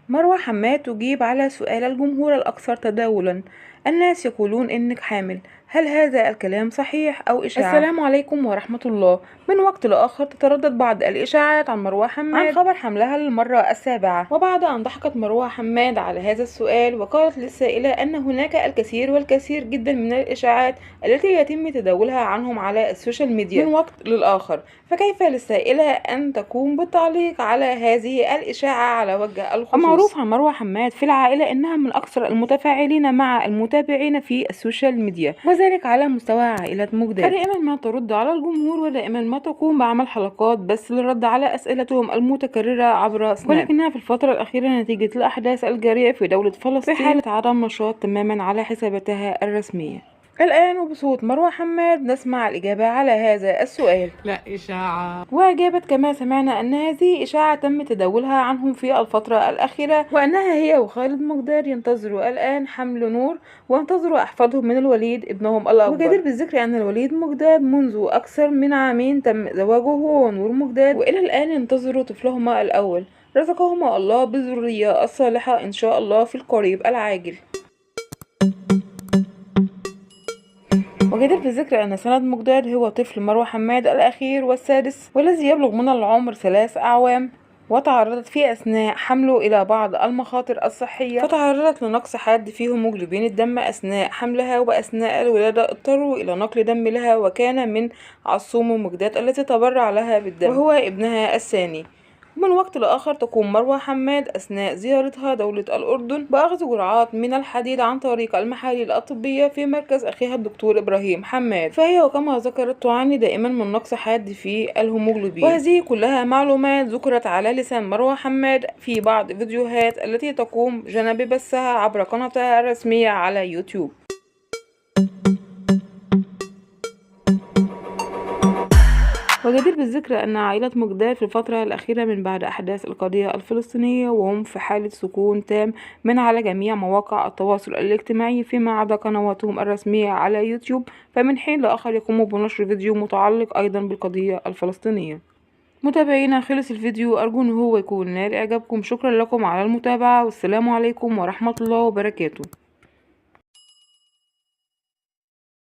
مروة حماد تجيب على سؤال الجمهور الأكثر تداولا: الناس يقولون إنك حامل، هل هذا الكلام صحيح أو إشاعة؟ السلام عليكم ورحمة الله. من وقت لآخر تتردد بعض الإشاعات عن مروة حماد عن خبر حملها للمرة السابعة، وبعد أن ضحكت مروة حماد على هذا السؤال وقالت للسائلة أن هناك الكثير والكثير جدا من الإشاعات التي يتم تداولها عنهم على السوشيال ميديا من وقت للآخر، فكيف للسائلة أن تقوم بالتعليق على هذه الإشاعة على وجه الخصوص؟ المعروف عن مروة حماد في العائلة إنها من أكثر المتفاعلين مع المتابعين في السوشيال ميديا، وذلك على مستوى عائلة مجداد، فدائما ما ترد على الجمهور ودائما ما تقوم بعمل حلقات بس للرد على أسئلتهم المتكررة عبر سناب. ولكنها في الفترة الأخيرة نتيجة الأحداث الجارية في دولة فلسطين في حالة عدم نشاط تماما على حساباتها الرسمية. الآن وبصوت مروة حماد نسمع الإجابة على هذا السؤال. لا إشاعة. وأجابت كما سمعنا أن هذه إشاعة تم تداولها عنهم في الفترة الأخيرة، وأنها هي وخالد مقدار ينتظروا الآن حمل نور وينتظروا أحفادهم من الوليد ابنهم الأكبر. وجدير بالذكر أن الوليد مقداد منذ أكثر من عامين تم زواجه هو ونور مقداد، وإلى الآن ينتظروا طفلهما الأول، رزقهما الله بالذرية الصالحة إن شاء الله في القريب العاجل. وجدير بالذكر أن سند مقداد هو طفل مروة حماد الأخير والسادس، والذي يبلغ من العمر 3 أعوام، وتعرضت في أثناء حمله إلى بعض المخاطر الصحية، فتعرضت لنقص حاد في هيموجلوبين الدم أثناء حملها، وأثناء الولادة اضطروا إلى نقل دم لها، وكان من عصوم مقداد التي تبرع لها بالدم وهو ابنها الثاني. من وقت لآخر تقوم مروة حماد أثناء زيارتها دولة الأردن بأخذ جرعات من الحديد عن طريق المحاليل الطبية في مركز أخيها الدكتور إبراهيم حماد، فهي وكما ذكرت تعاني دائما من نقص حاد في الهيموجلوبين، وهذه كلها معلومات ذكرت على لسان مروة حماد في بعض فيديوهات التي تقوم جنب بثها عبر قناتها الرسمية على يوتيوب. وجدير بالذكر أن عائلة مقداد في الفترة الأخيرة من بعد أحداث القضية الفلسطينية وهم في حالة سكون تام من على جميع مواقع التواصل الاجتماعي فيما عدا قنواتهم الرسمية على يوتيوب، فمن حين لآخر يقوموا بنشر فيديو متعلق أيضا بالقضية الفلسطينية. متابعينا، خلص الفيديو، أرجو أن هو يكون نال إعجابكم. شكرا لكم على المتابعة، والسلام عليكم ورحمة الله وبركاته.